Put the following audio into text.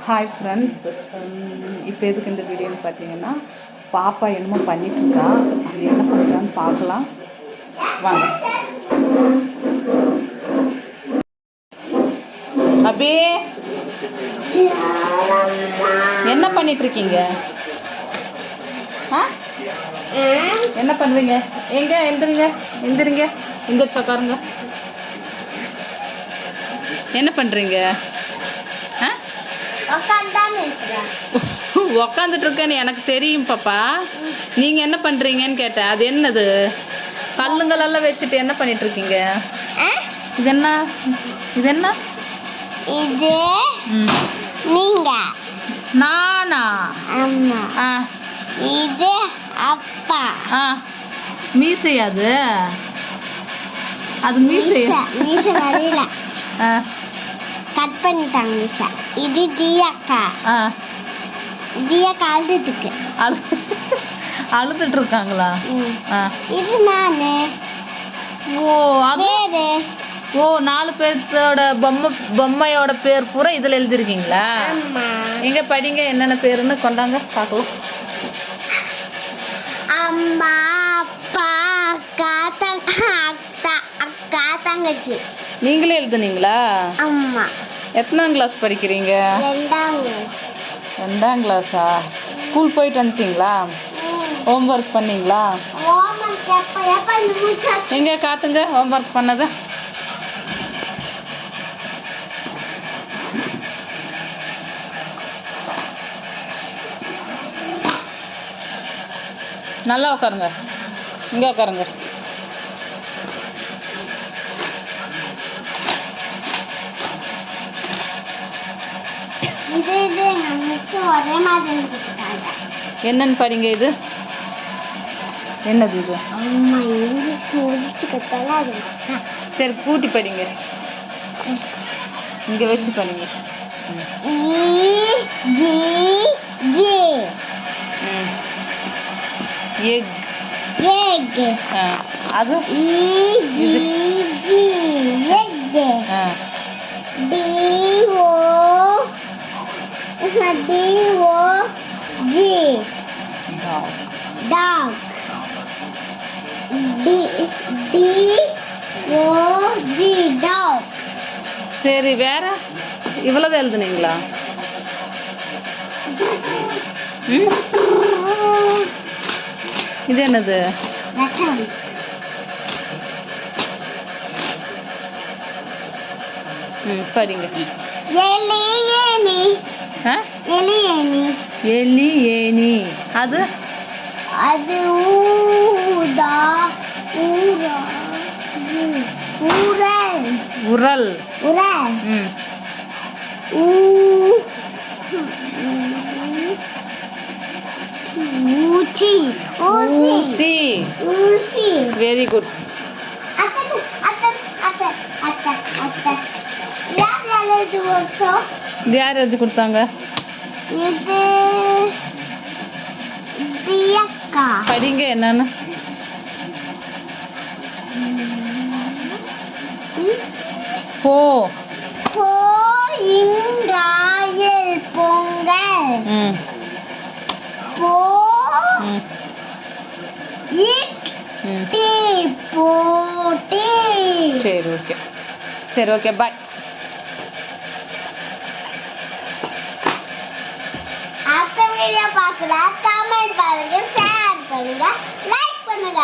Hi friends, இப்போ எதுக்கு இந்த வீடியோன்னு பார்த்தீங்கன்னா, பாப்பா என்னமோ பண்ணிட்டுருக்கா. அது என்ன பண்ணுறான்னு பார்க்கலாம் வாங்க. அபி என்ன பண்ணிட்டுருக்கீங்க? என்ன பண்ணுறீங்க? எங்க எந்திரிங்க எந்திரிச்சு உட்காருங்க. என்ன பண்ணுறீங்க? உக்காந்துட்டு இருக்கேன்னு எனக்கு தெரியும் பாப்பா. நீங்க என்ன பண்றீங்கன்னு கேட்டேன். அது என்னது? கல்லுங்களெல்லாம் வச்சுட்டு என்ன பண்ணிட்டு இருக்கீங்க? இது என்ன? இது என்ன? இது நீங்க. நானா? ஆமா. இது அப்பா. மீசை அது? அது மீசை வரல. கட் பண்ணிட்டாங்க மீசை. இது தியாக்கா. தியாக்கா அழுதுட்டுக்கு. அழுதுட்டு இருக்காங்களா? இது நானு. ஓ அது ஓ 4 பேர்த்தோட பொம்மையோட பேர் பூரா இதுல எழுதிருக்கீங்களா? எங்க படிங்க என்னென்ன பேருன்னு கொண்டாங்க பார்க்கலாம். அம்மா, அப்பா, அக்கா, அக்கா, தங்கச்சி. நீங்களே எழுதுனீங்களா? அம்மா. எத்தனாம் கிளாஸ் படிக்கிறீங்க? 2ஆம் கிளாஸா? ஸ்கூல் போயிட்டு வந்துட்டீங்களா? ஹோம்ஒர்க் பண்ணீங்களா? எங்க காட்டுங்க ஹோம்ஒர்க் பண்ணது. நல்லா உட்காருங்க. இங்க உட்காருங்க. என்னன்னு படிங்க. இது என்னது? இது சரி கூட்டி படிங்க. இங்க வச்சு படிங்க. எக். அது dog. dog. சரி வேற இவ்வளவுதான் எழுதுனீங்களா? இது என்னது? படிங்க. எலி ஏனி. அது அது உரல். ஊசி. Very good. யார் எழுதி கொடுத்தாங்க? இது தியாக்கா. படிங்க என்னன்னு. போங்காயல் பொங்கல். போட்டி. சரி ஓகே பாய். அடுத்த வீடியோ பார்க்கலாம். கமெண்ட் பண்ணுங்க, ஷேர் பண்ணுங்க, லைக் பண்ணுங்க.